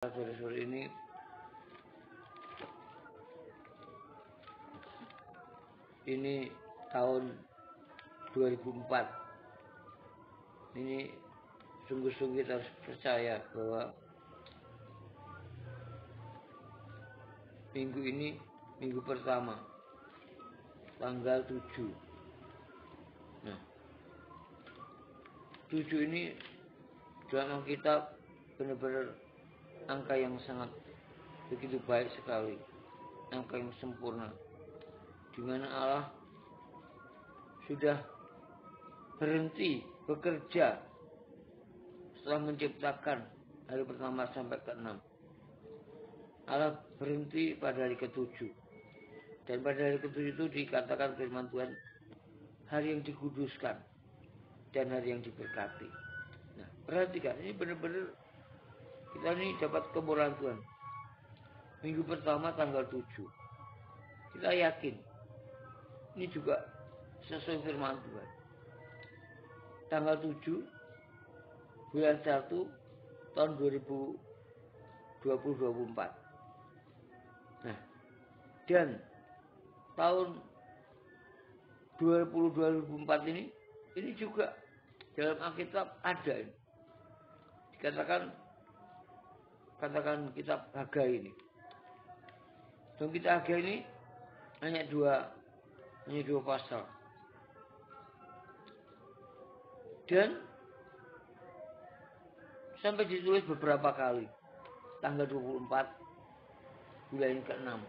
Sore-sore ini tahun 2004. Ini sungguh-sungguh kita harus percaya bahwa minggu ini minggu pertama tanggal 7. Nah, 7 ini dalam Alkitab benar-benar angka yang sangat begitu baik sekali, angka yang sempurna, di mana Allah sudah berhenti bekerja setelah menciptakan hari pertama sampai ke-6. Allah berhenti pada hari ke-7, dan pada hari ke-7 itu dikatakan firman Tuhan, hari yang dikuduskan dan hari yang diberkati. Nah, perhatikan, ini benar-benar kita ini dapat kemurahan Tuhan. Minggu pertama tanggal 7. Kita yakin ini juga sesuai firman Tuhan. Tanggal 7 bulan 1 tahun 2024. Nah, dan tahun 2024 ini juga dalam Alkitab ada ini. Katakan kitab Hagai ini. Dalam kitab Hagai ini hanya dua pasal. Dan sampai ditulis beberapa kali. Tanggal 24 bulan ke-6.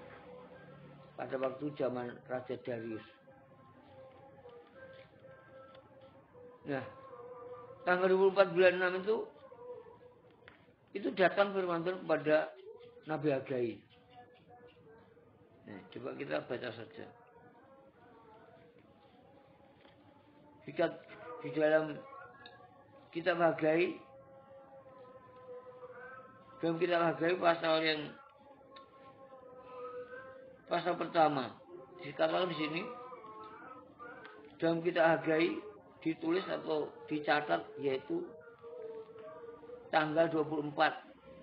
Pada waktu zaman Raja Darius. Nah, tanggal 24 bulan 6 itu datang firman Tuhan kepada Nabi Hagai. Nah, coba kita baca saja. Di dalam kitab Hagai, pasal pertama dikatakan di sini, dalam kitab Hagai ditulis atau dicatat yaitu tanggal 24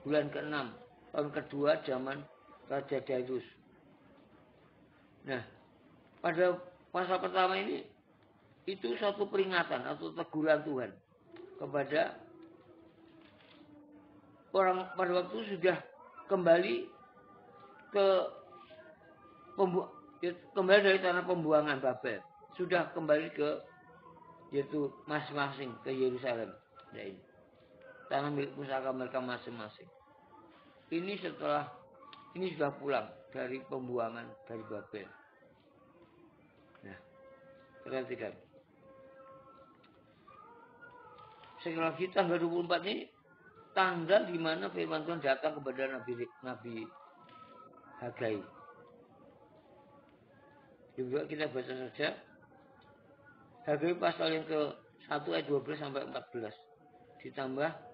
bulan ke-6 tahun kedua zaman Raja Darius. Nah, pada pasal pertama ini itu satu peringatan atau teguran Tuhan kepada orang pada waktu sudah kembali dari tanah pembuangan Babel, sudah kembali ke yaitu masing-masing ke Yerusalem. Nah, ini tanah milik pusaka mereka masing-masing. Ini sudah pulang dari pembuangan dari Babel. Nah, perhatikan. Sekali lagi tanggal 24 ini tanggal di mana firman Tuhan datang kepada Nabi Hagai. Juga kita baca saja Hagai pasal yang ke-1 ayat 12 sampai 14. Ditambah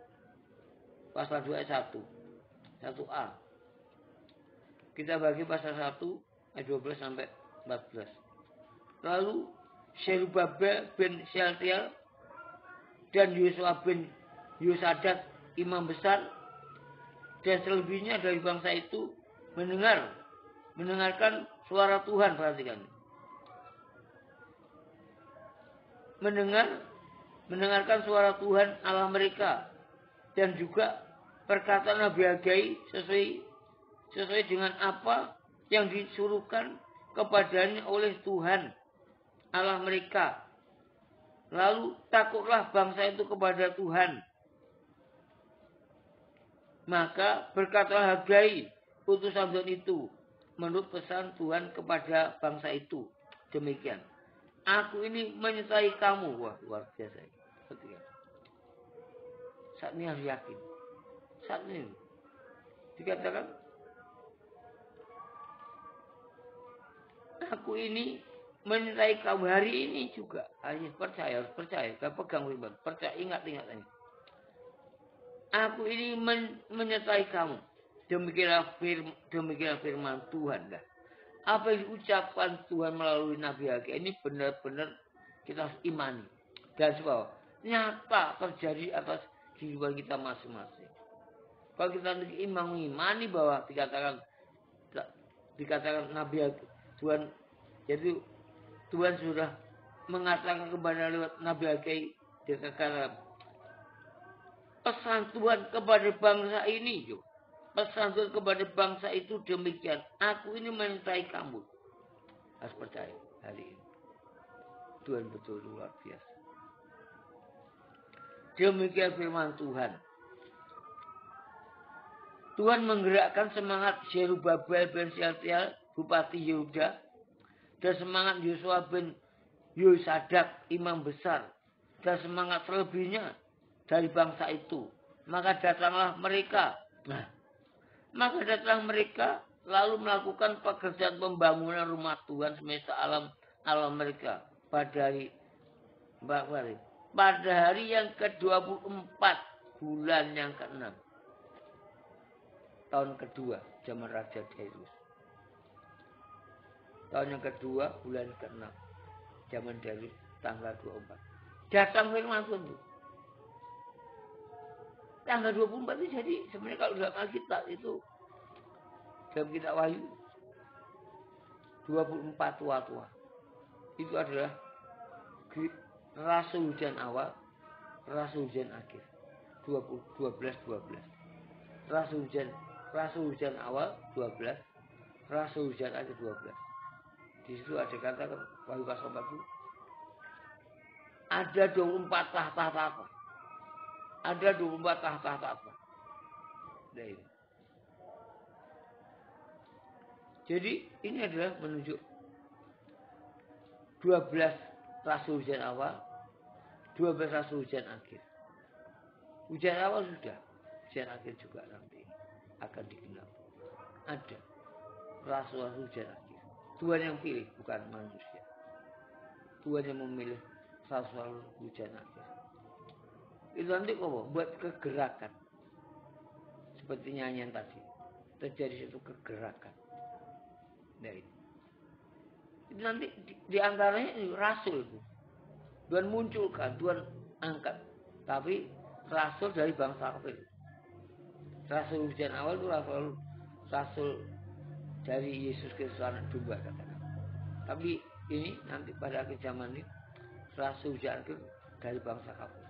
pasal 2 ayat 1a. Kita bagi pasal 1 ayat 12 sampai 14. Lalu Zerubabel bin Shealtiel dan Yosua bin Yosadak imam besar dan selebihnya dari bangsa itu mendengarkan suara Tuhan. Perhatikan. Mendengarkan suara Tuhan Allah mereka, dan juga perkataan Nabi Hagai sesuai dengan apa yang disuruhkan kepadanya oleh Tuhan Allah mereka. Lalu takutlah bangsa itu kepada Tuhan. Maka berkatalah Hagai utusan Tuhan itu menurut pesan Tuhan kepada bangsa itu demikian. Aku ini menyertai kamu. Wah, luar biasa. Ketika saat ini harus yakin. Saat ini dikatakan, aku ini menyertai kamu hari ini juga. Harus percaya. Gak pegang firman. Percaya, ingat ini. Aku ini menyertai kamu. Demikianlah firman Tuhan. Apa yang diucapkan Tuhan melalui Nabi Hagai ini benar-benar kita harus imani. Dan sebab nyata terjadi atas kehidupan kita masing-masing. Kalau kita mengimani bahwa dikatakan Nabi Tuhan, jadi Tuhan sudah mengatakan kepada lewat Nabi Hagai, dikatakan pesan Tuhan kepada bangsa ini, pesan Tuhan kepada bangsa itu demikian. Aku ini menyertai kamu. Harus percaya hari ini. Tuhan betul luar biasa. Demikian firman Tuhan. Tuhan menggerakkan semangat Zerubabel bin Shealtiel, Bupati Yehuda, dan semangat Yosua bin Yosadak, imam besar, dan semangat selebihnya dari bangsa itu. Maka datanglah mereka. Lalu melakukan pekerjaan pembangunan rumah Tuhan semesta alam mereka pada hari yang ke-24 bulan yang ke-6 tahun kedua zaman Raja Darius. Tahun yang kedua bulan ke-6 zaman Darius tanggal 24. Datang firman Tuhan. Tanggal 24 itu jadi sebenarnya kalau dalam Alkitab itu dalam kitab Wahyu 24 tua-tua. Itu adalah rasa hujan awal, rasa hujan akhir. 12. Rasa hujan awal 12, rasa hujan akhir 12. Di situ ada kata Wahyu pasal 40. Ada 24 tahta-tahta. Ada 24 tahta-tahta. Nah, ini. Jadi ini adalah menunjuk 12 rasa hujan awal, 12 rasa hujan akhir. Hujan awal sudah, hujan akhir juga nanti akan digenapi. Ada rasa hujan akhir. Tuhan yang pilih, bukan manusia. Tuhan yang memilih rasa hujan akhir. Itu nanti buat kegerakan. Seperti nyanyian tadi. Terjadi satu kegerakan. Nah, itu nanti di antaranya rasul itu. Tuhan munculkan, Tuhan angkat. Tapi rasul dari bangsa kafir. Rasul hujan awal itu rasul dari Yesus Kristus anak domba katakan. Tapi ini nanti pada akhir zaman ini rasul hujan akhir dari bangsa kafir.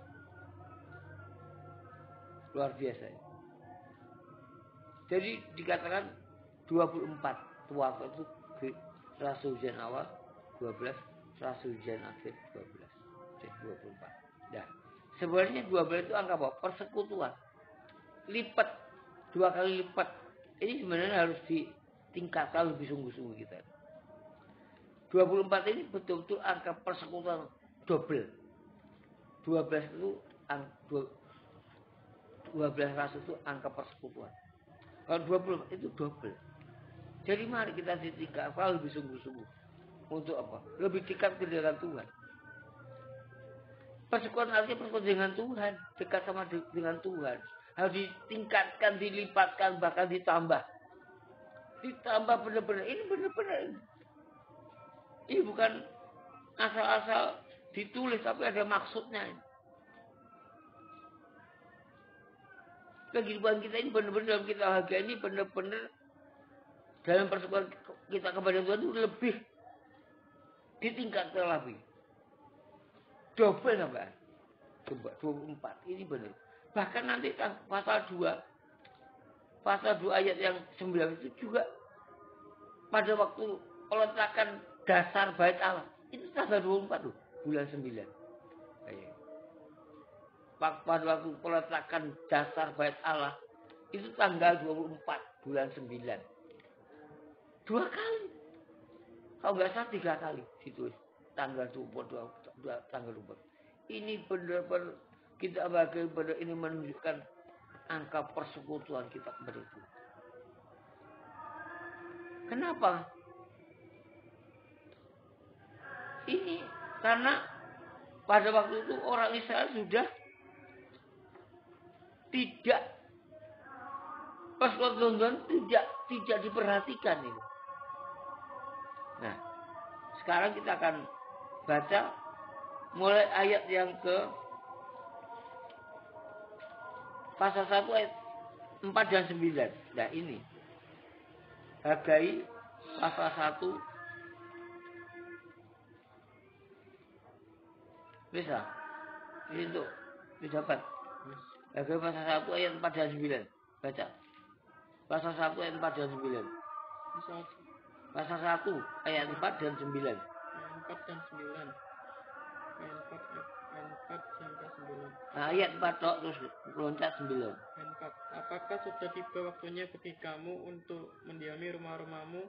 Luar biasa ya. Jadi dikatakan 24 tua itu rasa hujan awal 12, rasa hujan akhir 12. Jadi 24. Nah, sebenarnya 12 itu angka apa? Persekutuan. Lipat. 2 kali lipat. Ini sebenarnya harus ditingkatkan lebih sungguh-sungguh kita. 24 ini betul-betul angka persekutuan double. 12 itu 12 rasa itu angka persekutuan. Kalau 20 itu double. Jadi mari kita ditingkatkan lebih sungguh-sungguh. Untuk apa? Lebih dekat dengan Tuhan. Persekutuan artinya persekutuan dengan Tuhan. Dekat sama dengan Tuhan. Harus ditingkatkan, dilipatkan, bahkan ditambah. Ditambah benar-benar. Ini benar-benar. Ini bukan asal-asal ditulis, tapi ada maksudnya. Kehidupan kita ini benar-benar dalam kita bahagia ini benar-benar dalam persekutuan kita kepada Tuhan itu lebih ditingkatkan lagi. Double sampai. Coba 24 ini benar. Bahkan nanti pasal 2 ayat yang 9 itu juga pada waktu peletakan dasar bait Allah itu tanggal 24 loh, bulan 9. Pada waktu peletakan dasar bait Allah itu tanggal 24 bulan 9. 2 kali. Kalau nggak salah 3 kali situ tanggal 22 tanggal 24. Ini benar-benar kita bagaimana ini menunjukkan angka persekutuan kita kepada Tuhan. Kenapa? Ini karena pada waktu itu orang Israel sudah tidak persekutuan tidak diperhatikan ini. Nah, sekarang kita akan baca mulai ayat yang ke pasal 1 ayat 6 4 dan 9. Nah ini. Hagai pasal 1. Bisa. Itu didapat. Hagai pasal 1 ayat 4 dan 9. Baca. Pasal 1 ayat 4 dan 9. Pasal 1 ayat 4 dan 9. Ayat 4 dan 9. Ayat 4 sampai 9. Nah, ayat 4 tok terus loncat 9. Ayat 4. Apakah sudah tiba waktunya bagi kamu untuk mendiami rumah-rumahmu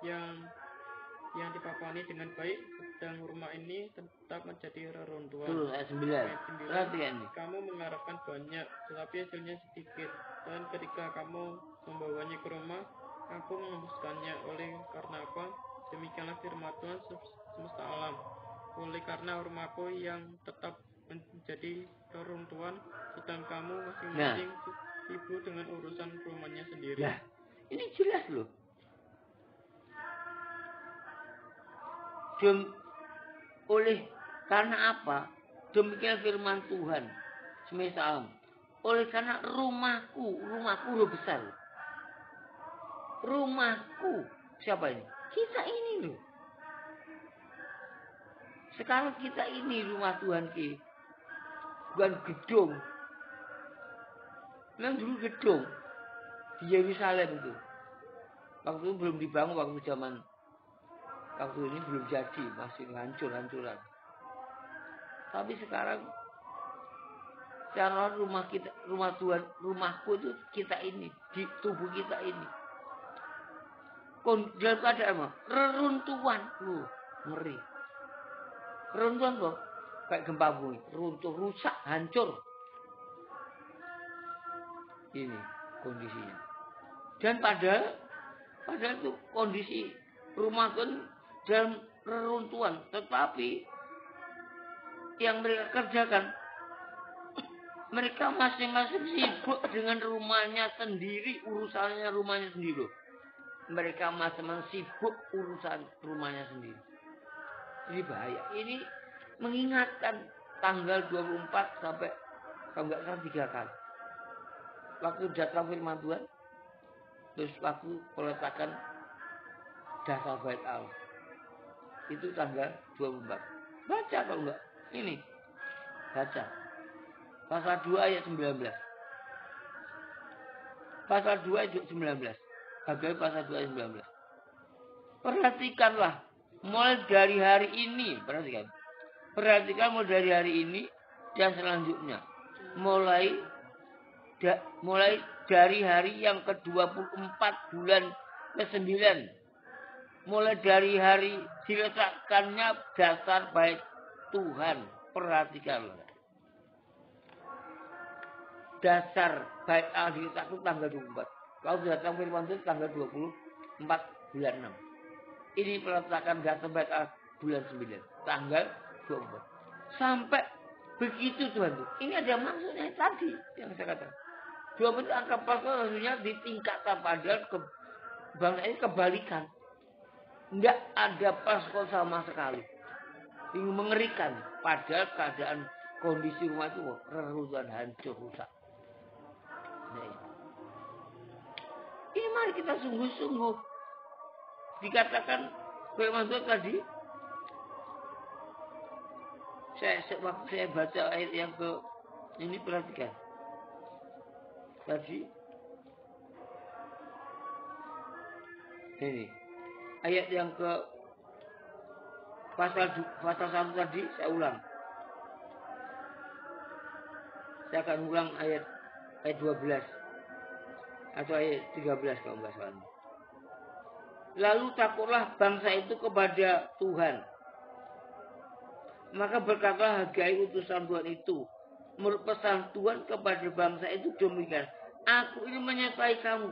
yang dipapani dengan baik, sedang rumah ini tetap menjadi reruntuhan. Terus ayat 9. Perhatikan ini. Kamu mengharapkan banyak, tetapi hasilnya sedikit. Dan ketika kamu membawanya ke rumah, aku menghembuskannya. Oleh karena apa? Demikianlah firman Tuhan semesta alam. Oleh karena rumahku yang tetap menjadi reruntuhan, sedang kamu masing-masing sibuk dengan urusan rumahnya sendiri. Nah, ini jelas loh. Oleh karena apa? Demikian firman Tuhan semesta alam. Oleh karena rumahku udah besar. Rumahku, siapa ini? Kita ini loh. Sekarang kita ini rumah Tuhan ki. Bukan gedung. Memang dulu gedung di Yerusalem itu. Waktu itu belum dibangun, waktu ini belum jadi, masih hancur-hancuran. Tapi sekarang secara rumah kita, rumah Tuhan, rumahku itu kita ini, di tubuh kita ini. Dalam keadaan apa? Reruntuhan. Ngeri. Reruntuhan kok kayak gempa bumi, runtuh, rusak, hancur. Ini kondisinya. Dan padahal itu kondisi rumah Tuhan dalam reruntuhan, tetapi yang mereka kerjakan, mereka masing-masing sibuk dengan rumahnya sendiri, urusannya rumahnya sendiri. Mereka masing-masing sibuk urusan rumahnya sendiri. Ini bahaya. Ini mengingatkan tanggal 24 sampai kalau nggak salah 3 kali. Waktu datang firman Tuhan, terus waktu peletakan dasar bait Allah. Itu tanggal 24. Baca kalau enggak. Ini. Baca. Pasal 2 ayat 19. Pasal 2 ayat 19. Hagai pasal 2 ayat 19. Perhatikanlah. Mulai dari hari ini. Perhatikan mulai dari hari ini. Dan selanjutnya. Mulai dari hari yang ke-24 bulan ke-9. Mulai dari hari diletakkannya dasar bait Tuhan. Perhatikanlah. Dasar bait Allah diletakkan tanggal 24. Kalau datang firman itu tanggal 24 bulan 6. Ini peletakan dasar bait Allah bulan 9. Tanggal 24. Sampai begitu Tuhan. Ini ada maksudnya tadi yang saya katakan. 24 angka Paskal maksudnya ditingkatkan, padahal bangsa ini kebalikan. Enggak ada Paskal sama sekali. Ini mengerikan. Padahal keadaan kondisi rumah itu reruntuhan, hancur, rusak. Nah, ini mari kita sungguh-sungguh. Dikatakan firman Tuhan tadi. Waktu saya baca ayat yang ini perhatikan. Tadi ini ayat yang ke pasal 1 tadi saya ulang. Saya akan ulang ayat 12 atau ayat 13 kalau nggak salah. Lalu takutlah bangsa itu kepada Tuhan. Maka berkatalah Hagai utusan Tuhan itu. Menurut pesan Tuhan kepada bangsa itu demikian. Aku ini menyertai kamu.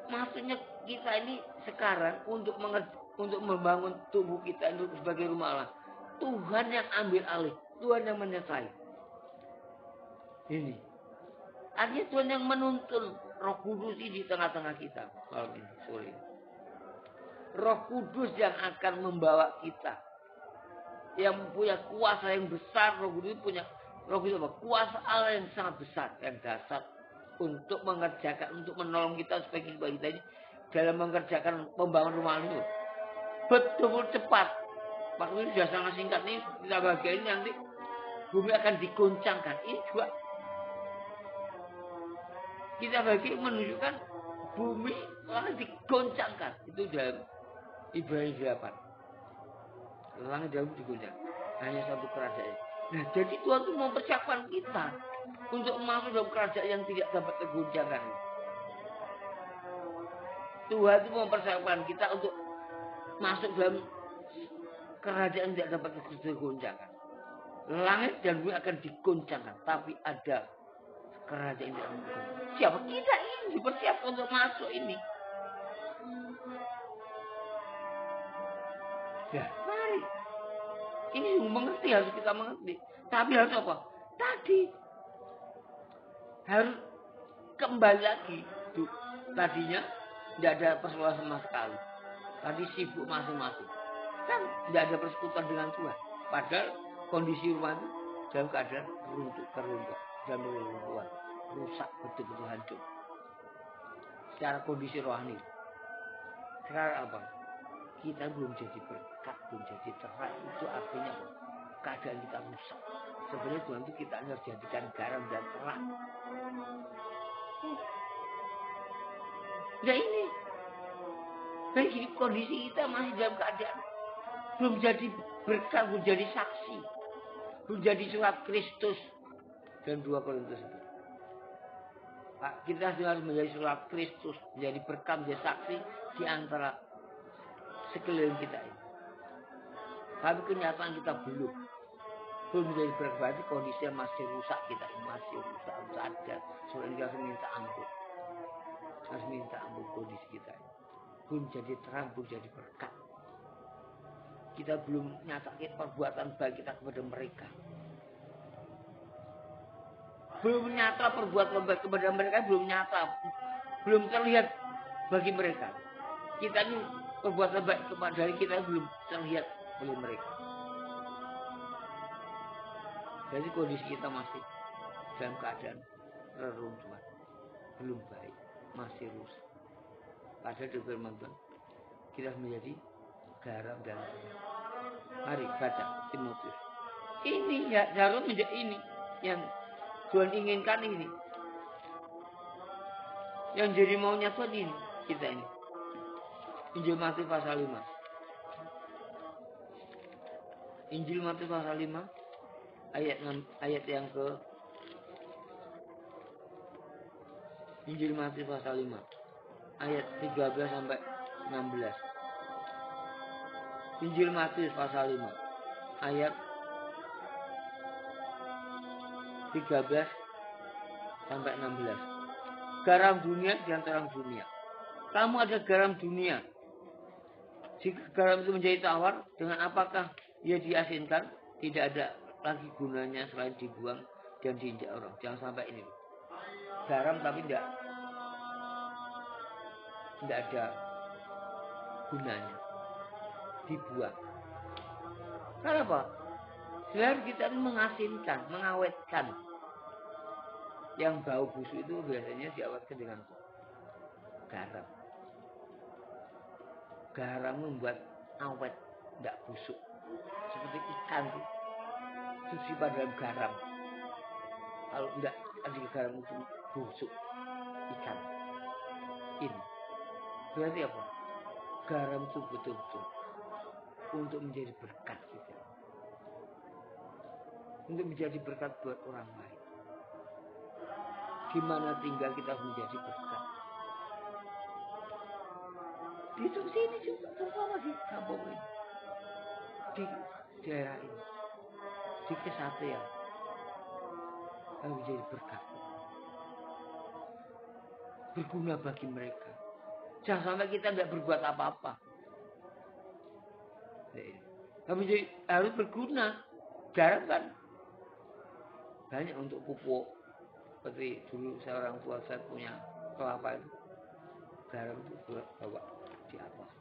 Maksudnya kita ini sekarang untuk membangun tubuh kita sebagai rumah Allah. Tuhan yang ambil alih. Tuhan yang menyertai. Ini. Artinya Tuhan yang menuntun Roh Kudus di tengah-tengah kita. Malam ini, sore ini. Roh Kudus yang akan membawa kita. Yang punya kuasa yang besar. Roh Kudus punya kuasa Allah yang sangat besar, yang dasar, untuk mengerjakan, untuk menolong kita supaya kita ini dalam mengerjakan pembangunan rumah ini betul cepat. Waktu ini sudah sangat singkat nih, kita bagian ini nanti bumi akan diguncangkan. Ini juga kita bagi menunjukkan bumi akan diguncangkan. Itu dalam Ibrani 8. Langit dalam diguncang. Hanya satu kerajaan. Nah, jadi Tuhan itu mempersiapkan kita untuk masuk dalam kerajaan yang tidak dapat tergoncangkan. Tuhan itu mempersiapkan kita untuk masuk dalam kerajaan yang tidak dapat tergoncangkan. Langit dan bumi akan diguncangkan, tapi ada kerajaan yang tidak mungkin. Siapa? Kita ini dipersiapkan untuk masuk ini. Ya, mari. Ini mengerti, harus kita mengerti. Tapi harus apa? Tadi harus kembali lagi. Tuh, tadinya tidak ada persoalan sama sekali. Tadi sibuk masing-masing. Kan tidak ada persekutuan dengan Tuhan. Padahal kondisi rumah itu dalam keadaan teruntuk dan runtuhan, rusak, betul-betul hancur. Secara kondisi rohani. Sekarang apa? Kita belum jadi berkat, belum jadi terang. Itu artinya apa? Keadaan kita rusak. Sebenarnya Tuhan itu kita harus jadikan garam dan terang. Nah ini. Jadi kondisi kita masih dalam keadaan belum jadi berkat, belum jadi saksi, belum jadi surat Kristus. Dan 2 Korintus itu. Kita harus menjadi surat Kristus, menjadi berkat, menjadi saksi di antara sekeliling kita ini. Tapi kenyataan kita belum menjadi berkat, berarti kondisinya masih rusak kita ini, masih rusak, harus ada. Soalnya kita harus minta ampun. Harus minta ampun kondisi kita ini. Belum jadi terang, belum jadi berkat. Kita belum nyatakan perbuatan baik kita kepada mereka. Belum nyata perbuatan baik kepada mereka, belum nyata. Belum terlihat bagi mereka. Kita ini perbuatan baik kepada kita belum terlihat oleh mereka. Jadi kondisi kita masih dalam keadaan reruntuhan. Belum baik, masih rusak. Padahal di firman Tuhan kita menjadi garam dan terang. Mari baca Timotius. Ini ya harus menjadi ini yang Tuhan inginkan ini. Yang jadi maunya Tuhan ini kita ini. Injil Matius pasal 5. Injil Matius pasal 5 ayat yang ke Injil Matius pasal 5 ayat 13 sampai 16. Injil Matius pasal 5 ayat 13 sampai 16. Garam dunia dan terang dunia. Kamu ada garam dunia. Jika garam itu menjadi tawar, dengan apakah ia diasinkan? Tidak ada lagi gunanya selain dibuang dan diinjak orang. Jangan sampai ini. Garam tapi tidak ada gunanya. Dibuang. Kenapa? Biar kita mengasinkan, mengawetkan. Yang bau busuk itu biasanya diawetkan dengan garam. Garam membuat awet, tidak busuk. Seperti ikan tuh. Disimpan dalam garam. Kalau tidak ada garam itu busuk ikan. Ini. Berarti apa? Garam itu betul-betul untuk menjadi berkat kita. Untuk menjadi berkat buat orang lain. Gimana tinggal kita menjadi berkat. Di sini juga, terutama di kampung ini. Di daerah ini. Di Kesatria. Kita menjadi berkat. Berguna bagi mereka. Jangan sampai kita tidak berbuat apa-apa. Tapi harus berguna. Garam kan banyak untuk pupuk. Seperti dulu seorang tua saya punya kelapa itu. Garam itu bawa di atas.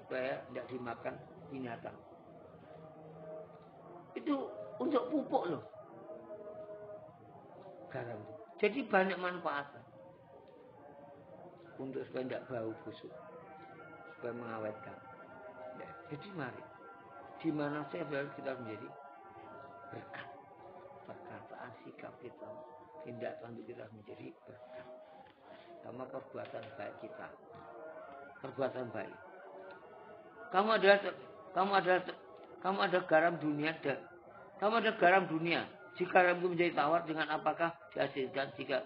Supaya tidak dimakan binatang. Itu untuk pupuk loh. Garam itu. Jadi banyak manfaatnya. Untuk supaya tidak bau busuk. Supaya mengawetkan. Ya, jadi mari. Di mana saja kita menjadi berkat. Perkataan, sikap kita, tindak tanduk kita menjadi berkat. Sama perbuatan baik kita. Perbuatan baik. Kamu ada garam dunia. Kamu ada garam dunia. Jika garam itu menjadi tawar, dengan apakah dihasilkan jika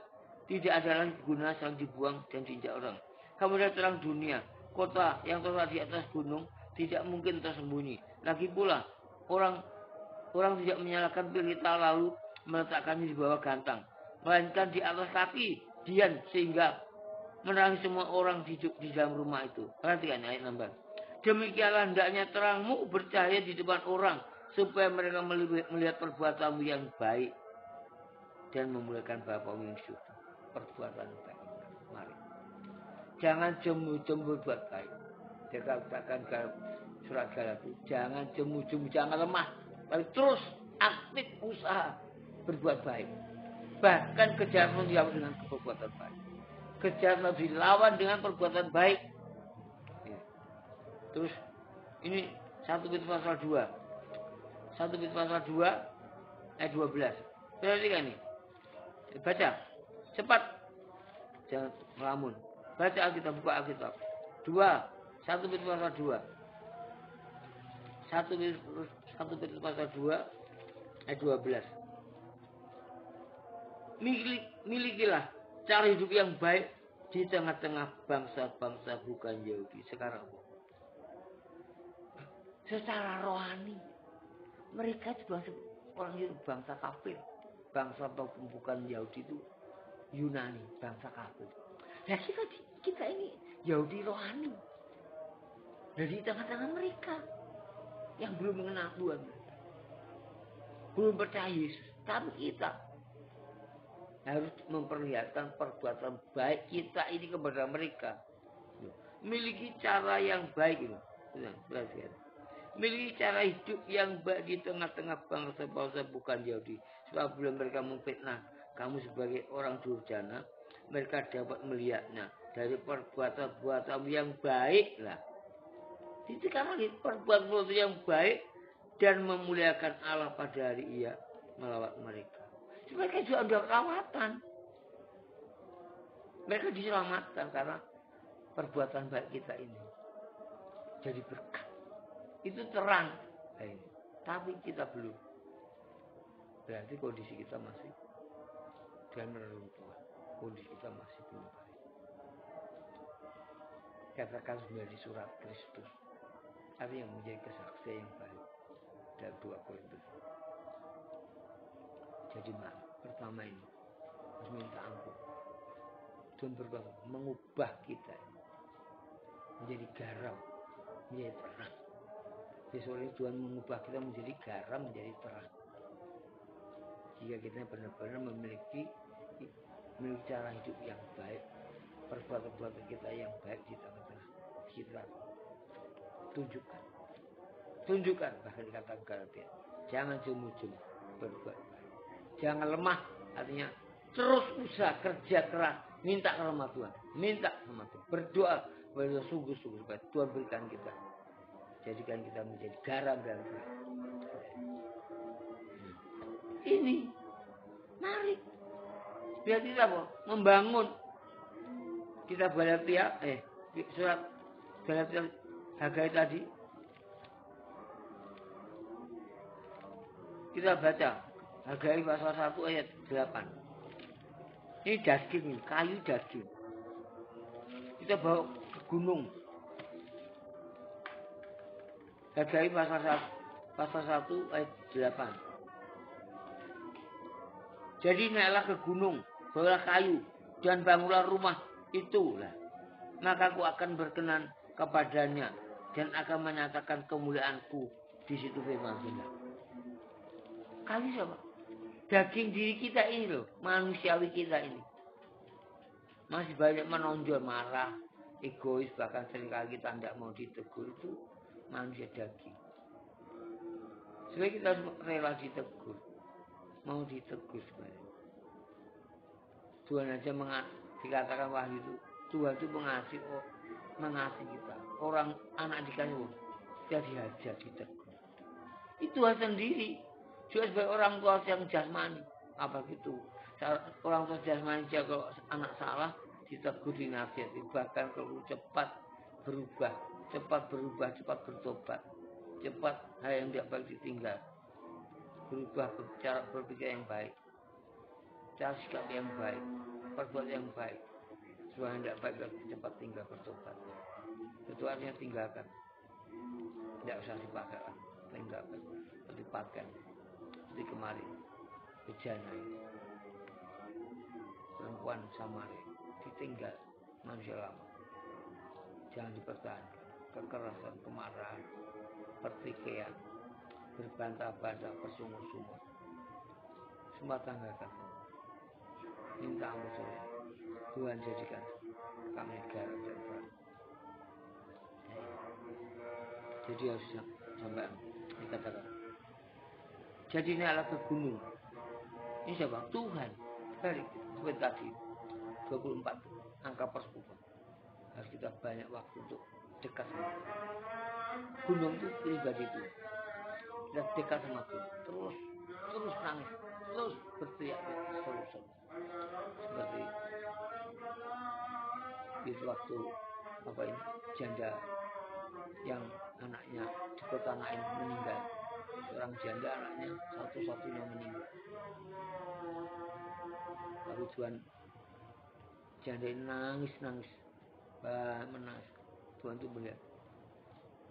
tidak ada lagi guna selain dibuang dan diinjak orang? Kamu ada terang dunia. Kota yang terletak di atas gunung tidak mungkin tersembunyi. Lagi pula, orang tidak menyalakan pelita lalu meletakkannya di bawah gantang, melainkan di atas kaki dian sehingga menerangi semua orang hidup di dalam rumah itu. Perhatikan ayat 16. Demikianlah hendaknya terangmu bercahaya di depan orang, supaya mereka melihat perbuatanmu yang baik dan memuliakan Bapamu yang di surga. Perbuatan baik. Mari. Jangan jemu-jemu buat baik. Dia katakan surat Galatia, jangan jemu-jemu, jangan lemah, tapi terus aktif usaha berbuat baik. Bahkan kejahatan dilawan dengan perbuatan baik. Kejahatan dilawan dengan perbuatan baik. Ya. Terus ini 1 Petrus pasal 2. 1 Petrus pasal 2 ayat 12. Perhatikan nih. Baca. Cepat. Jangan melamun. Baca Alkitab, buka Alkitab. 1 Petrus pasal 2. 1 Petrus pasal 2 ayat 12. Milikilah cara hidup yang baik di tengah-tengah bangsa-bangsa bukan Yahudi. Sekarang secara rohani mereka juga orang itu bangsa kafir. Bangsa ataupun bukan Yahudi itu Yunani, bangsa kafir. Nah kita ini Yahudi rohani. Dari tengah-tengah mereka yang belum mengenal Tuhan, belum percaya Yesus. Tapi kita harus memperlihatkan perbuatan baik kita ini kepada mereka. Miliki cara yang baik itu. Miliki cara hidup yang baik di tengah-tengah bangsa-bangsa bukan Yahudi. Sebab bila mereka memfitnah kamu sebagai orang durjana, mereka dapat melihatnya dari perbuatan-perbuatan yang baik lah. Jadi karena perbuatan yang baik dan memuliakan Allah pada hari Ia melawat mereka. Mereka juga ada perawatan. Mereka diselamatkan karena perbuatan baik kita ini. Jadi berkat. Itu terang. Tapi kita belum. Berarti kondisi kita masih dalam reruntuhan. Kondisi kita masih belum baik. Katakan di surat Kristus. Artinya menjadi kesaksian yang baik. Dan 2 Korintus. Jadi pertama ini harus minta ampun. Tuhan berdoa mengubah kita menjadi garam, menjadi terang. Jadi Tuhan mengubah kita menjadi garam, menjadi terang. Jika kita benar-benar memiliki cara hidup yang baik, perbuatan kita yang baik di tengah-tengah kita, tunjukkan. Bahkan dikatakan Galatia, jangan jemu-jemu berbuat baik. Jangan lemah, artinya terus usaha, kerja keras, minta sama Tuhan, berdoa, sungguh-sungguh supaya Tuhan berikan kita, jadikan kita menjadi garam dan terang. Ini, mari, biar kita apa? Membangun. Kita Galatia, surat Galatia Hagai tadi, kita baca. Hagai pasal 1 ayat 8. Ini daging, kayu daging. Kita bawa ke gunung. Hagai pasal 1 ayat 8. Jadi naiklah ke gunung, bawalah kayu, dan bangunlah rumah itulah. Maka aku akan berkenan kepadanya, dan akan menyatakan kemuliaanku di situ firman Tuhan. Kayu siapa? Daging diri kita ini loh, manusiawi kita ini. Masih banyak menonjol, marah, egois, bahkan seringkali kita tidak mau ditegur. Itu manusia daging. Sebenarnya kita rela ditegur. Mau ditegur sebenarnya. Tuhan aja dikatakan wahyu itu. Tuhan itu mengasihi kita. Orang anak dikasih dia dihajar, ditegur. Itu Tuhan sendiri. Juga sebagai orang tua yang jasmani. Apa gitu. Orang tua jasmani dia kalau anak salah ditegur, dinasihati. Bahkan kalau cepat berubah, cepat bertobat. Cepat hal yang tidak baik ditinggal. Berubah cara berpikir yang baik. Cara sikap yang baik. Perbuat yang baik. Semua yang tidak baik cepat tinggal bertobat. Itu artinya tinggalkan. Tidak usah dipakai lah. Tinggalkan. Dipakai. Di kemarin. Bejana ini. Perempuan Samaria. Ditinggal. Manusia lama. Jangan dipertahankan. Kekerasan, kemarahan. Pertikaian. Berbantah-bantah. Bersungut-sungut. Semua tanggalkan. Minta ampun. Tuhan jadikan kami garam dan terang. Jadi harus sampai dikatakan. Jadi ini alat ke gunung. Ini siapa? Tuhan. Dari seperti tadi 24 angka persekutuan. Harus kita banyak waktu untuk dekat sama Tuhan. Gunung itu pribadi itu. Kita dekat sama Tuhan. Terus nangis. Terus berteriak terus. Seperti itu waktu apa ini janda yang anaknya di kota Nain meninggal, seorang janda anaknya satu-satunya meninggal. Lalu Tuhan janda ini nangis, menangis. Tuhan itu melihat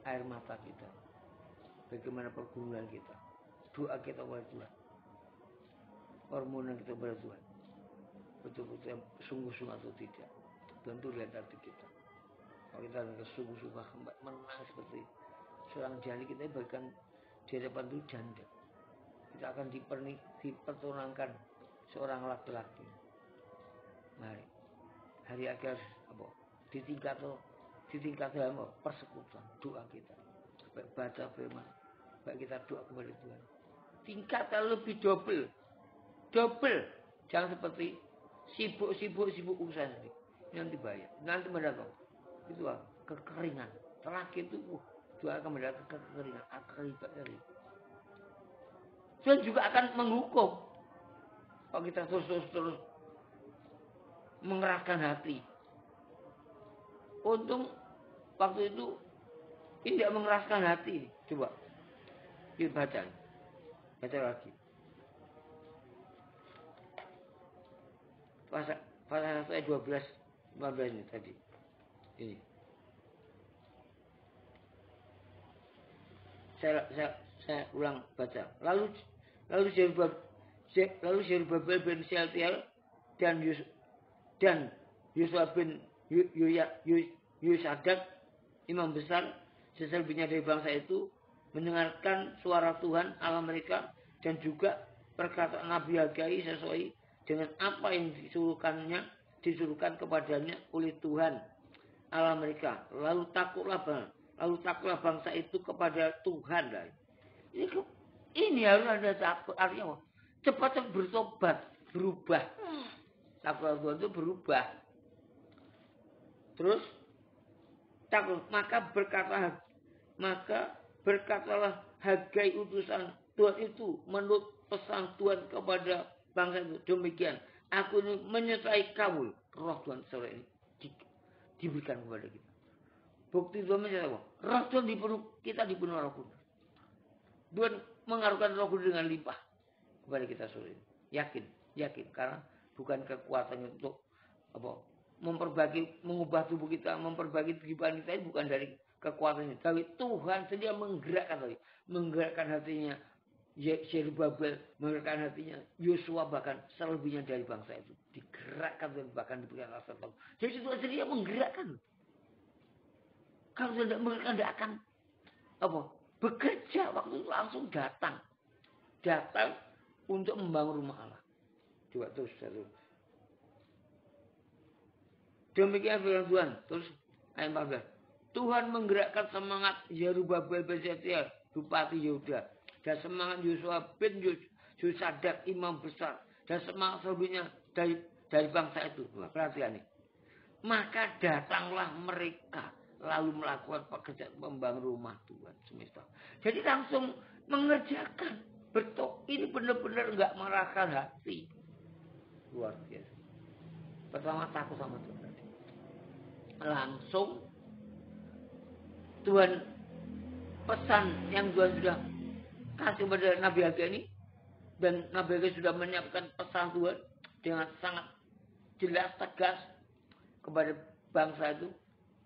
air mata kita, bagaimana pergumulan kita, doa kita kepada Tuhan, permohonan kita kepada Tuhan, betul-betul sungguh-sungguh atau tidak. Tentu lihat hati kita. Kalau kita ada sungguh-sungguh menang seperti seorang janda, kita bahkan di hadapan itu janda. Kita akan dipertunangkan seorang laki-laki. Mari, hari akhir apa? Ditingkat dalam persekutuan doa kita. Baik baca firman, baik kita doa kepada Tuhan. Tingkatkan lebih double. Jangan seperti sibuk urusan sendiri. Nanti bayar, nanti mendatang. Itu kekeringan. Terakhir itu doa akan mendatang kekeringan, akibat dari. Tuhan juga akan menghukum. Kalau kita terus mengerahkan hati. Untung waktu itu tidak mengeraskan hati. Coba dibaca lagi. Pasal 1 ayat 12 ini tadi. Ini. Saya ulang baca. Lalu Zerubabel bin Shealtiel dan Yosua bin Yosadak imam besar seselebihnya dari bangsa itu mendengarkan suara Tuhan Allah mereka dan juga perkataan Nabi Hagai sesuai dengan apa yang disuruhkan kepadanya oleh Tuhan Allah mereka. Lalu takutlah bangsa itu kepada Tuhan. Ini harus ada takut. Artinya cepat bertobat, berubah. Takut Tuhan itu berubah. Terus takut. Maka berkatalah Hagai utusan Tuhan itu menurut pesan Tuhan kepada bangsa itu. Demikian. Aku ini menyertai kamu. Roh Tuhan sore ini diberikan kepada kita. Bukti Tuhan menyertai apa? Roh Tuhan kita dipenuhi Roh Kudus. Tuhan mengaruhkan Roh Kudus dengan limpah kepada kita sore ini. Yakin. Karena bukan kekuatan untuk apa? Mengubah tubuh kita, memperbaiki kehidupan kita ini bukan dari kekuatannya. Tapi Tuhan sendiri menggerakkan hatinya Zerubabel, menggerakkan hatinya Yosua, bahkan selebihnya dari bangsa itu digerakkan dan bahkan diberikan rasa takut. Jadi Tuhan sendiri yang menggerakkan. Kalau tidak menggerakkan, tidak akan bekerja. Waktu itu langsung datang untuk membangun rumah Allah. Coba terus. Demikian firman Tuhan. Terus ayat 14. Tuhan menggerakkan semangat Zerubabel bin Shealtiel, bupati Yehuda, dan semangat Yosua bin Yosadak imam besar, dan semangat selebihnya dari bangsa itu. Perhatian nih. Maka datanglah mereka lalu melakukan pekerjaan membangun rumah Tuhan semesta. Jadi langsung mengerjakan. Betul, ini benar-benar nggak mengerahkan hati. Luar biasa. Pertama takut sama Tuhan. Langsung Tuhan pesan yang Tuhan sudah kasih kepada Nabi Hagai ini. Dan Nabi Hagai sudah menyiapkan pesan Tuhan dengan sangat jelas, tegas kepada bangsa itu.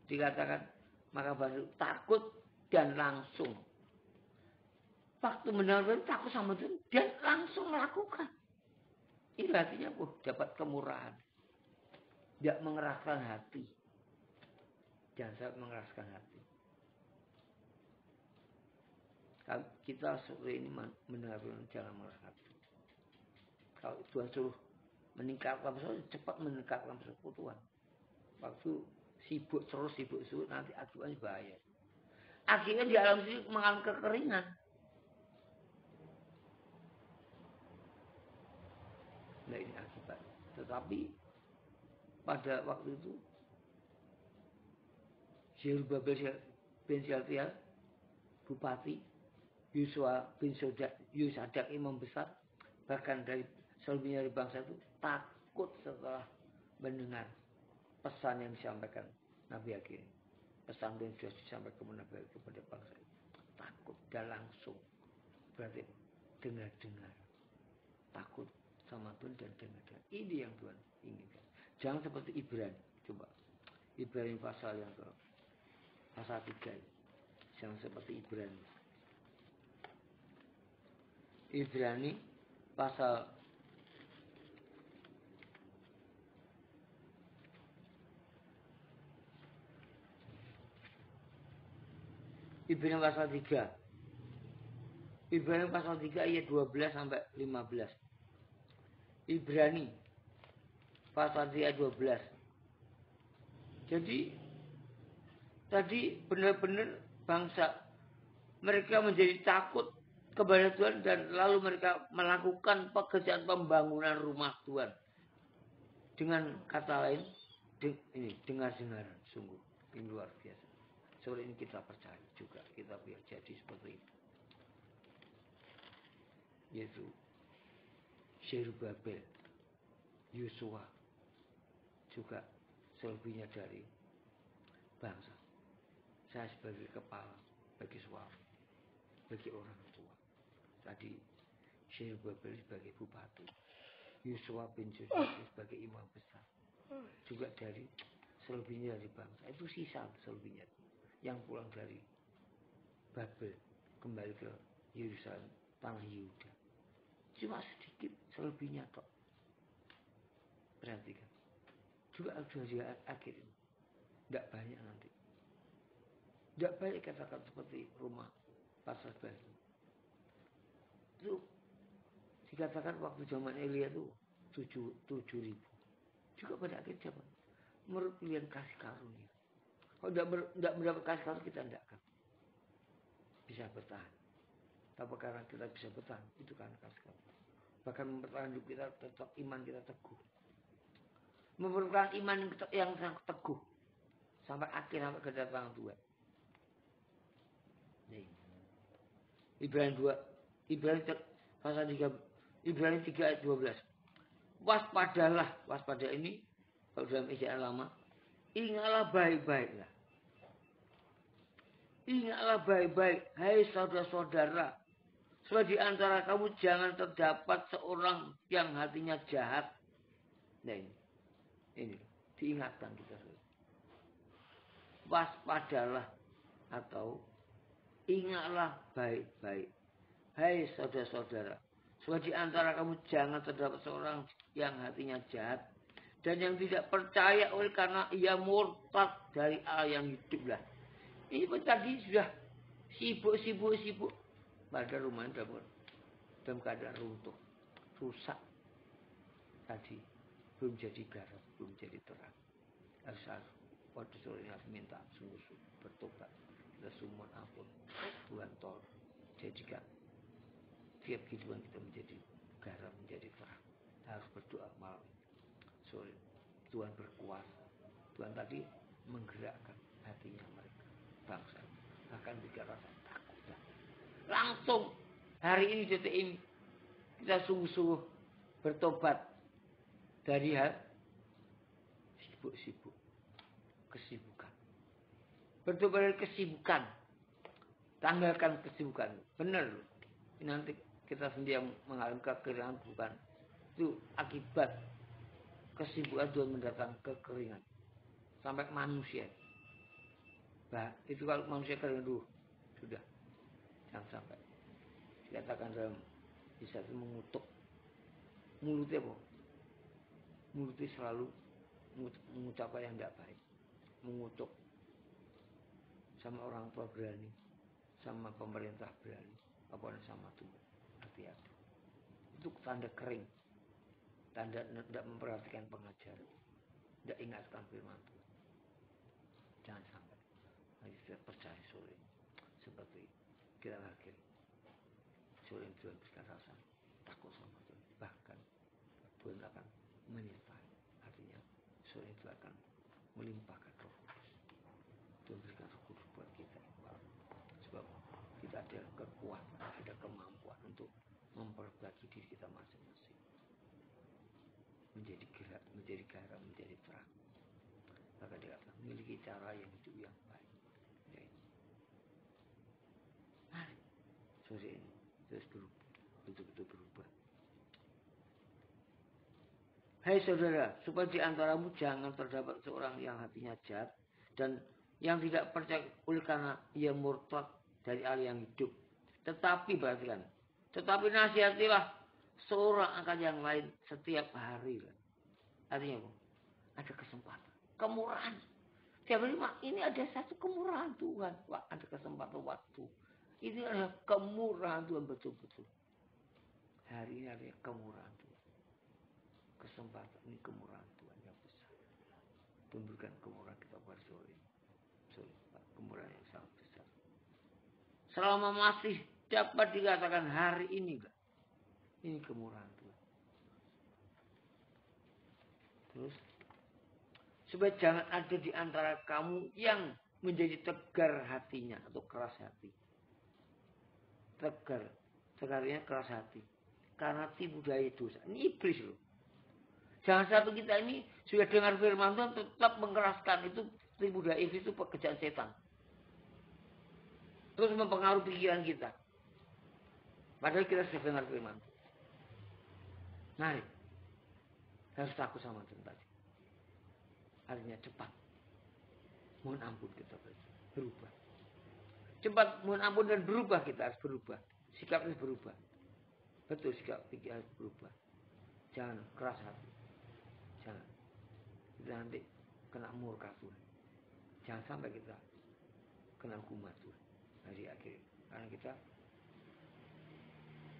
Dikatakan, maka bangsa itu takut dan langsung. Waktu benar-benar takut sama Tuhan, dan langsung melakukan. Ini artinya dapat kemurahan. Tidak mengeraskan hati. Jangan sampai mengeraskan hati. Kita sore ini mendengar jangan mengeraskan hati. Kalau Tuhan suruh meningkatkan persekutuan, cepat meningkatkan persekutuan. Waktu sibuk nanti akibatnya bahaya. Akhirnya di alam sini mengalami kekeringan. Nah ini akibat. Tetapi pada waktu itu Zerubabel bin Syaltiel, Bupati, Yosua bin Yosadak imam besar, bahkan dari selebihnya dari bangsa itu takut setelah mendengar pesan yang disampaikan Nabi Hagai. Pesan yang sudah disampaikan Nabi Hagai kepada bangsa itu. Takut dan langsung. Berarti dengar-dengar. Takut sama Tuhan dan dengar-dengar. Ini yang Tuhan inginkan. Jangan seperti Ibrani. Coba. Ibrani pasal yang ke pasal 3. Jangan seperti Ibrani. Ibrani pasal Ibrani pasal 3. Ibrani pasal 3 ayat 12 sampai 15. Ibrani pasal 3 ayat 12. Jadi tadi benar-benar bangsa mereka menjadi takut kepada Tuhan dan lalu mereka melakukan pekerjaan pembangunan rumah Tuhan. Dengan kata lain, ini dengar-dengaran sungguh ini luar biasa. Sore ini kita percaya juga kita biar jadi seperti itu. Yaitu Zerubabel, Yosua, juga selebihnya dari bangsa. Saya sebagai kepala bagi suami, bagi orang tua. Tadi Zerubabel sebagai bupati, Yosua bin Yosadak sebagai imam besar. Juga dari selebihnya dari bangsa. Itu sisa selebihnya yang pulang dari Babel kembali ke Yerusalem, tanah Yehuda. Cuma sedikit selebihnya tok. Perhatikan. Juga akhir ini. Tidak banyak nanti. Tidak banyak katakan seperti rumah pasar baru. Itu dikatakan waktu zaman Elia itu 7.000. Juga pada akhir zaman. Menurut pilihan kasih karunia. Kalau tidak mendapat kasih karunia kita tidak akan bisa bertahan. Tapi karena kita bisa bertahan itu karena kasih karunia. Bahkan mempertahankan hidup kita tetap iman kita teguh. Mempertahankan iman yang sangat teguh sampai akhir sampai kedatangan Tuhan. Ibrani 2, Ibrani pasal 3, Ibrani 3 ayat 12. Waspada ini kalau dalam ejaan lama, ingatlah baik-baiklah. Ingatlah baik-baik, hai saudara-saudara. Sebab di antara kamu jangan terdapat seorang yang hatinya jahat. Nah ini diingatkan kita. Waspadalah atau ingatlah baik-baik. Hai saudara-saudara. Sebab di antara kamu jangan terdapat seorang yang hatinya jahat. Dan yang tidak percaya oleh karena ia murtad dari Allah yang hiduplah. Ini tadi sudah sibuk. Pada rumahnya dalam keadaan runtuh. Rusak. Tadi belum jadi garam, belum jadi terang. Harus pada sore ini harus minta sungguh-sungguh bertobat. Kita semua ampun. Tuhan tolong jadikan tiap kehidupan kita menjadi garam, menjadi terang. Kita harus berdoa malam. Sulit. Tuhan berkuasa. Tuhan tadi menggerakkan hatinya mereka, bangsa, bahkan juga rasa takut. Langsung hari ini, detik ini, kita sungguh-sungguh bertobat dari hal sibuk-sibuk, kesibukan. Bertobat dari kesibukan, tanggalkan kesibukan. Benar loh. Nanti kita sendiri yang mengalami kekeringan, bukan. Itu akibat kesibukan Tuhan mendatangkan kekeringan. Sampai manusia. Bah, itu kalau manusia kering dulu, sudah. Jangan sampai. Dikatakan dalam bisa itu mengutuk. Mulutnya apa? Mulutnya selalu mengucapkan yang tidak baik. Mengutuk. Sama orang tua berani. Sama pemerintah berani. Apalagi sama Tuhan. Hati-hati. Itu tanda kering. Tanda tidak memperhatikan pengajaran. Tidak ingatkan firman Tuhan. Jangan sampai. Nanti kita percaya sore. Seperti kita lagi. Sore Tuhan berikan rasa takut sama Tuhan. Bahkan Tuhan akan menyertai. Artinya sore itu akan melimpahkan Roh Kudus. Tuhan berikan Roh Kudus buat kita. Sebab kita ada kekuatan, ada kemampuan untuk memperbaiki diri kita masing-masing. Menjadi gerak, menjadi garam, menjadi terang. Maka dia akan memiliki cara yang hidup yang baik. Ya. Mari sore ini terus berubah, betul-betul berubah. Hai saudara, supaya di antaramu jangan terdapat seorang yang hatinya jahat dan yang tidak percaya oleh karena ia murtad dari Allah yang hidup. Tetapi perhatikan, tetapi nasihatilah seorang akan yang lain setiap hari. Artinya apa? Ada kesempatan. Kemurahan. Tiap hari ini ada satu kemurahan Tuhan. Wah, ada kesempatan waktu. Ini adalah kemurahan Tuhan betul-betul. Hari ini ada kemurahan Tuhan. Kesempatan ini kemurahan Tuhan yang besar. Memberikan kemurahan kita pada sore ini. Kemurahan yang sangat besar. Selama masih dapat dikatakan hari ini. Ini kemurahan Tuhan. Terus. Supaya jangan ada di antara kamu yang menjadi tegar hatinya atau keras hati. Tegar. Tegarnya keras hati. Karena tipu daya dosa. Ini iblis loh. Jangan sampai kita ini sudah dengar firman Tuhan tetap mengeraskan. Itu tipu daya iblis, itu pekerjaan setan. Terus mempengaruhi pikiran kita. Padahal kita sudah dengar firman Tuhan. Mari. Harus takut sama Tuhan tadi. Artinya cepat. Mohon ampun kita berubah. Cepat mohon ampun dan berubah, kita harus berubah. Sikap harus berubah. Betul, sikap pikir harus berubah. Jangan keras hati. Jangan. Kita nanti kena murka Tuhan. Jangan sampai kita kena hukuman Tuhan hari akhir. Karena kita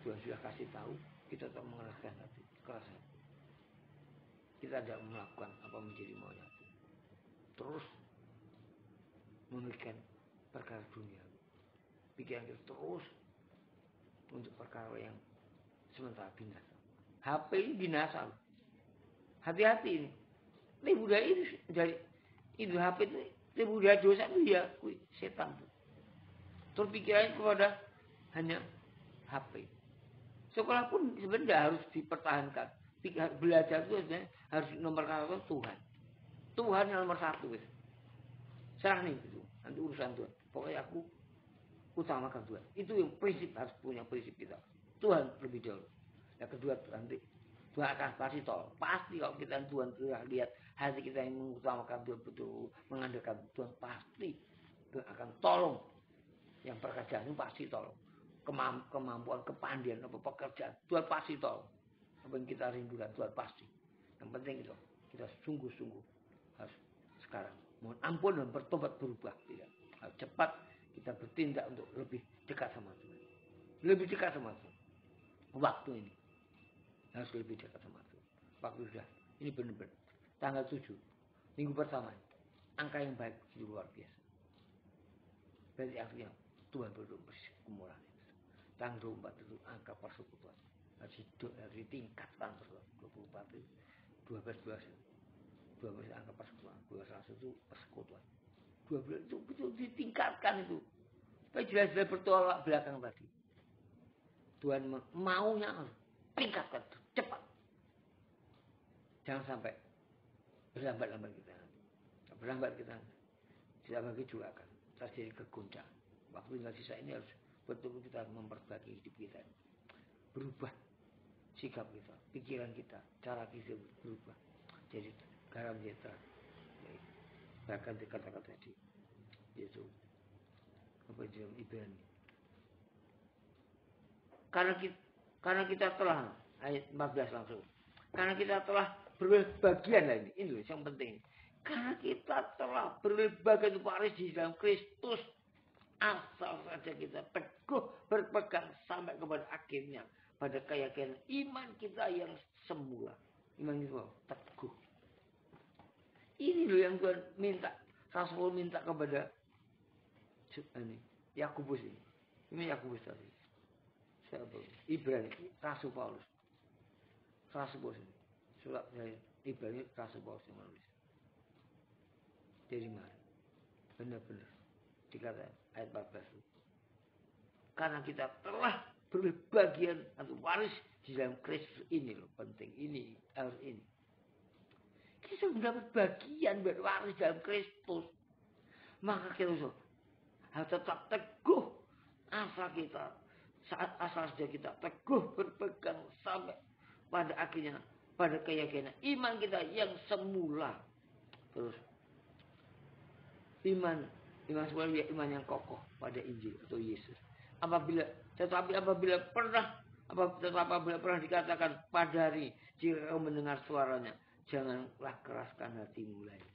Tuhan sudah kasih tahu, kita tak mengeraskan hati, keras hati. Kita tidak melakukan apa menjadi maunya. Terus memikirkan perkara dunia. Pikiran kita terus untuk perkara yang sementara binasa. HP ini binasa. Hati-hati ini. Ini budaya ini dari itu HP itu, ini budaya dosa itu ya setan. Terus pikirannya kepada hanya HP. Sekolah pun sebenarnya harus dipertahankan. Belajar itu sebenarnya harus nomor satu Tuhan. Tuhan yang nomor satu. Serah nih itu. Nanti urusan Tuhan. Pokoknya aku utamakan Tuhan. Itu yang prinsip, harus punya prinsip kita. Tuhan lebih jauh. Yang kedua nanti Tuhan akan pasti tolong. Pasti kalau kita Tuhan sudah lihat hati kita yang mengutamakan Tuhan betul, mengandalkan Tuhan, pasti Tuhan akan tolong. Yang pekerjaan itu pasti tolong. Kemampuan, kepandian, apa pekerjaan, Tuhan pasti tolong. Apa yang kita rindukan Tuhan pasti. Yang penting itu kita sungguh-sungguh harus sekarang mohon ampun dan bertobat berubah. Tidak. Harus cepat kita bertindak untuk lebih dekat sama Tuhan. Lebih dekat sama Tuhan. Waktu ini harus lebih dekat sama Tuhan. Waktu sudah. Ini benar-benar. Tanggal 7. Minggu pertama. Angka yang baik. Luar biasa. Berarti artinya Tuhan bersih kemurahan. Tanggal 24 itu angka persekutuan. Harus ditingkatkan 24 itu. 12 angka persekutuan. 12 itu persekutuan. 12 itu betul ditingkatkan itu. Supaya jelas-jelas bertolak belakang tadi. Tuhan maunya tingkatkan cepat. Jangan sampai berlambat-lambat kita. Berlambat kita. Tidak bagi juga akan terjadi kegoncangan. Waktu tinggal sisa ini harus betul kita memperbaiki hidup kita. Berubah sikap kita, pikiran kita, cara kita berubah. Jadi garam kita. Bahkan dikatakan tadi yaitu apa dalam Ibrani. Karena kita telah ayat 14 langsung. Karena kita telah berbagian lah ini yang penting. Karena kita telah berbagian waris di dalam Kristus, asal saja kita teguh berpegang sampai kepada akhirnya pada keyakinan iman kita yang semula. Iman itu teguh. Ini loh yang Tuhan minta. Rasul minta kepada Yakobus ini. Ini Yakobus tadi. Ibrani, Rasul Paulus. Rasul Paulus ini. Surat dari Ibrani, Rasul Paulus yang menulis. Dari mana? Benar-benar. Dikatakan ayat 14 itu. Karena kita telah berbagian atau waris di dalam Kristus ini loh. Penting. Ini. Harus ini. Kita sudah berbagian berwaris dalam Kristus. Maka kita harus tetap teguh. Asal saja kita teguh berpegang sampai pada akhirnya. Pada keyakinan iman kita yang semula. Terus. Iman semula dia iman yang kokoh pada Injil atau Yesus. Tetapi apabila pernah dikatakan pada hari jika kau mendengar suaranya, janganlah keraskan hatimu lagi.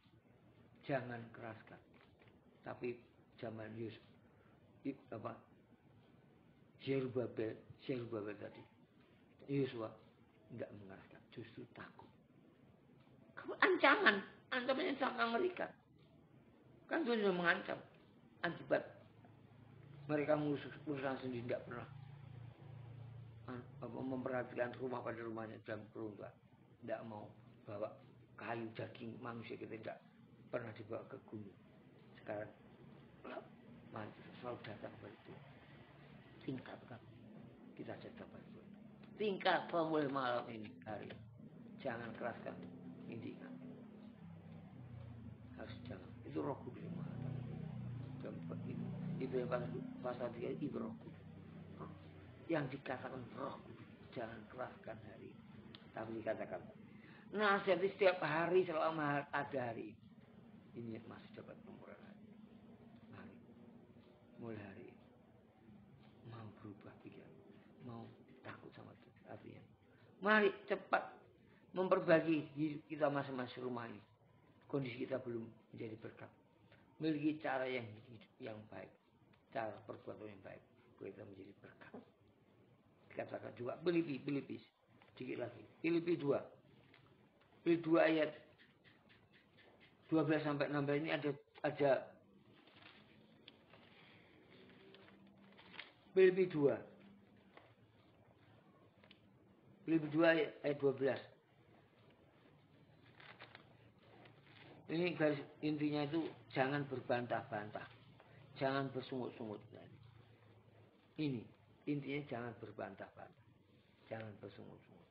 Jangan keraskan. Tapi zaman Yesus Zerubabel tadi. Yosua tidak mengeraskan, justru takut. Ancaman yang sangat mengerikan. Kan Tuhan sudah mengancam. Akibat mereka urusan sendiri tidak pernah memperhatikan rumah pada rumahnya dalam peruntuhan. Tidak mau bawa kayu daging manusia, kita tidak pernah dibawa ke gunung. Sekarang selalu datang kepada Tuhan. Tingkatkan kita datang kepada Tuhan. Tingkatkan mulai malam ini hari. Jangan keraskan ini. Harus jangan. Itu Roh Kudus yang mengatakan. Itu yang pasal 3 itu Roh Kudus. Yang dikatakan Roh Kudus. Jangan keraskan hari ini. Tapi dikatakan nasihati setiap hari selama ada hari ini. Ini masih dapat memurah hati. Mari. Mulai hari ini. Mau berubah pikiran. Mau takut sama Tuhan. Artinya. Mari cepat memperbagi kita masing-masing rumah ini. Kondisi kita belum menjadi berkat. Memiliki cara yang baik. Cara perbuatan yang baik. Kita menjadi berkat. Dikatakan juga Filipi. Sedikit lagi. Filipi 2. Filipi 2 ayat 12 sampai 16 ini ada Filipi 2. Filipi 2 ayat 12. Ini garis intinya itu jangan berbantah-bantah. Jangan bersungut-sungut. Ini intinya jangan berbantah-bantah. Jangan bersungut-sungut.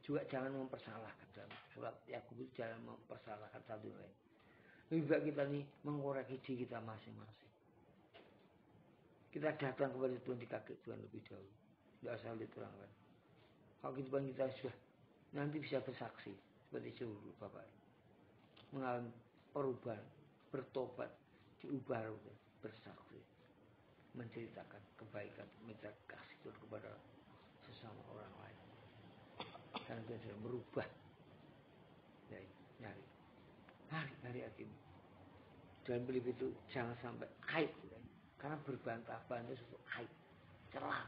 Juga jangan mempersalahkan. Dalam surat Yakobus jangan mempersalahkan satu lain. Lebih baik kita ini mengoreksi diri kita masing-masing. Kita datang kepada Tuhan di kaki Tuhan lebih dahulu. Tidak usah diterangkan. Kalau kehidupan kita sudah nanti bisa bersaksi seperti seluruh Bapak. Mengalami perubahan, bertobat, diubah, bersaksi, menceritakan kebaikan, minta kasih Tuhan kepada sesama orang lain. Karena Tuhan sudah merubah. Nyari akhirnya. Dalam Filipi itu jangan sampai aib. Karena berbantah-bantah itu aib. Celah.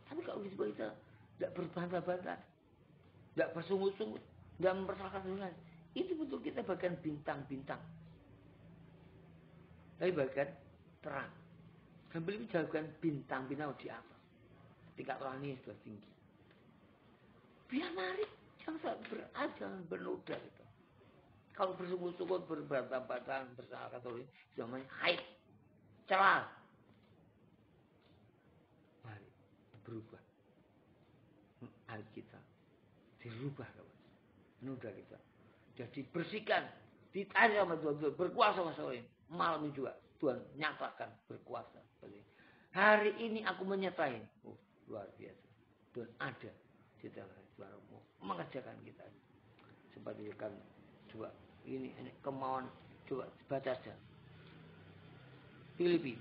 Tapi kalau kita tidak berbantah-bantah, tidak bersungut-sungut, tidak mempersalahkan Tuhan, itu betul kita bagian bintang-bintang. Tapi bagian terang. Dan Filipi jauhkan bintang-bintang di atas. Tingkat rohani sudah tinggi. Biar mari, jangan berat, jangan bernoda gitu. Kalau bersungguh-sungguh berbantah-bantahan bersama Katolik, namanya haid, celah. Mari berubah. Haid kita dirubah, kawan. Noda kita. Jadi bersihkan, ditanya sama Tuhan, berkuasa sama saya. Malam ini juga Tuhan nyatakan berkuasa. Hari ini aku menyertai. Oh, luar biasa. Tuhan ada di dalam Tuhan mau mengerjakan kita. Seperti kan coba ini kemauan, coba baca saja. Filipi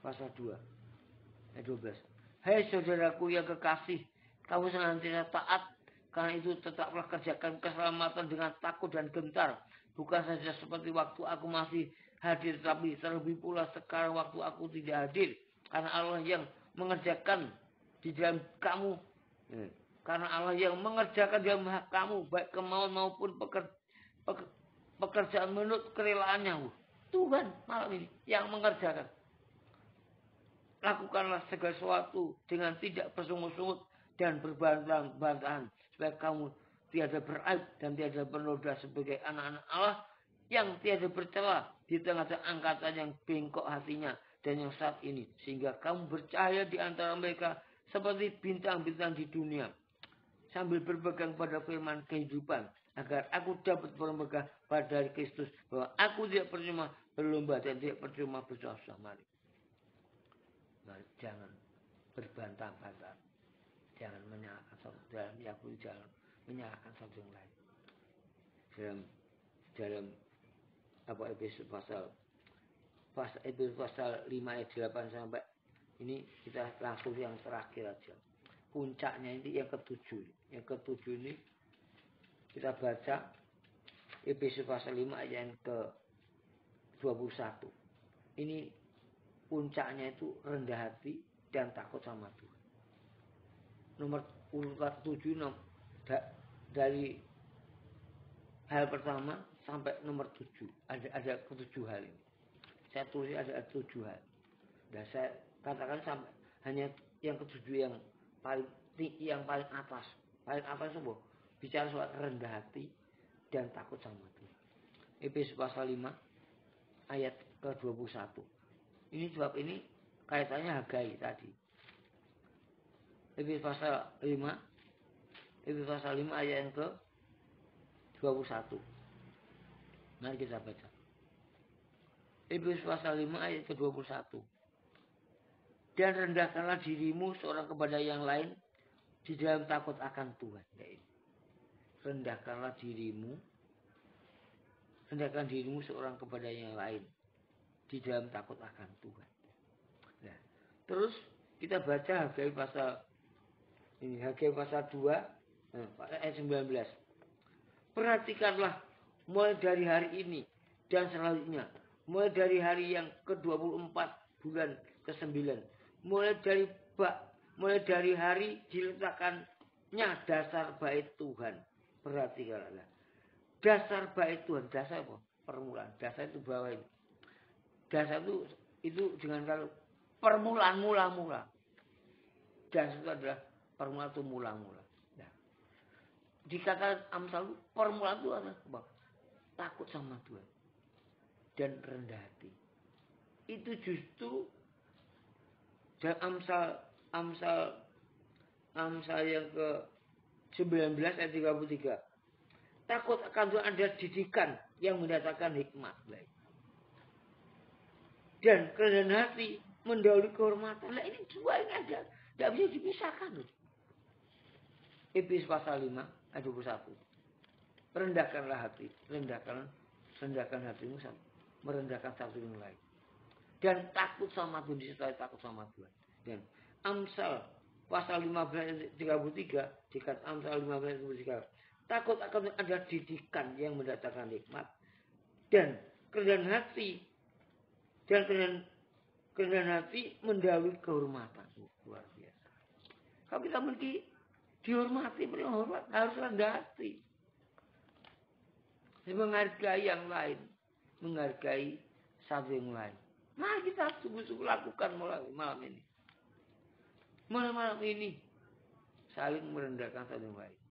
pasal 2 ayat 12. Hai saudaraku yang kekasih, kamu senantiasa taat, karena itu tetaplah kerjakan keselamatan dengan takut dan gentar. Bukan saja seperti waktu aku masih hadir, tapi terlebih pula sekarang waktu aku tidak hadir. Karena Allah yang mengerjakan di dalam kamu. Karena Allah yang mengerjakan di dalam kamu, baik kemauan maupun pekerjaan menurut kerelaannya. Tuhan malam ini yang mengerjakan. Lakukanlah segala sesuatu dengan tidak bersungut-sungut dan berbantah-bantahan, supaya kamu tiada beraib dan tiada bernoda sebagai anak-anak Allah yang tiada bercela di tengah-tengah angkatan yang bengkok hatinya dan yang saat ini, sehingga kamu bercahaya di antara mereka seperti bintang-bintang di dunia, sambil berpegang pada firman kehidupan, agar aku dapat berpegang pada dari Kristus, bahwa aku tidak percuma berlomba dan tidak percuma bersusah. Mari, jangan berbantah-bantah, jangan menyalahkan dalam Yakub, jangan menyalahkan satu yang lain. Dalam apa Efesus pasal 5 ayat 8 sampai ini kita langsung yang terakhir aja. Puncaknya ini yang ketujuh. Yang ketujuh ini kita baca Efesus pasal 5 ayat yang ke-21. Ini puncaknya itu rendah hati dan takut sama Tuhan. Nomor 7 dari hal pertama sampai nomor 7. Ada ketujuh hal ini. Saya tulis ada 7 hal. Dan saya katakan sampai hanya yang ketujuh yang paling atas. Paling atas itu bicara soal rendah hati dan takut sama Tuhan. Efesus pasal 5 ayat ke-21. Ini sebab ini kaitannya Hagai tadi. Efesus pasal 5 ayat yang ke-21. Mari kita baca. Efesus pasal 5 ayat ke-21. Dan rendahkanlah dirimu seorang kepada yang lain di dalam takut akan Tuhan. Rendahkan dirimu seorang kepada yang lain di dalam takut akan Tuhan. Nah, terus kita baca Hagai pasal 2 ayat 19. Perhatikanlah mulai dari hari ini dan selanjutnya, mulai dari hari yang ke-24 bulan ke-9, mulai dari hari diletakkannya dasar bait Tuhan. Perhatikanlah. Dasar bait Tuhan, dasar apa? Permulaan. Dasar itu bawah ini. Dasar itu dengan kalau permulaan mula-mula. Dasar itu adalah permulaan itu mula-mula. Nah, dikatakan Amsal permulaan itu adalah apa? Takut sama Tuhan dan rendah hati. Itu justru dalam Amsal yang ke-19 ayat 33. Takut akan Tuhan ada didikan yang mendatangkan hikmat. Dan kerendahan hati mendahului kehormatan. Nah, ini dua ini ada. Tidak bisa dipisahkan. Efesus pasal 5 ayat 21. Rendahkanlah hati. Rendahkan hatimu, merendahkan satu yang lain. Dan takut sama Tuhan, disertai takut sama Tuhan. Dan Amsal pasal 15 ayat 33, dikatakan Amsal 15 ayat 33, takut akan ada didikan yang mendatangkan hikmat dan kerendahan hati mendahului kehormatan. Luar biasa. Kalau kita memiliki dihormati, harus rendah hati. Menghargai yang lain, menghargai satu yang lain. Mari kita sungguh-sungguh lakukan malam ini. Malam ini saling merendahkan satu yang lain.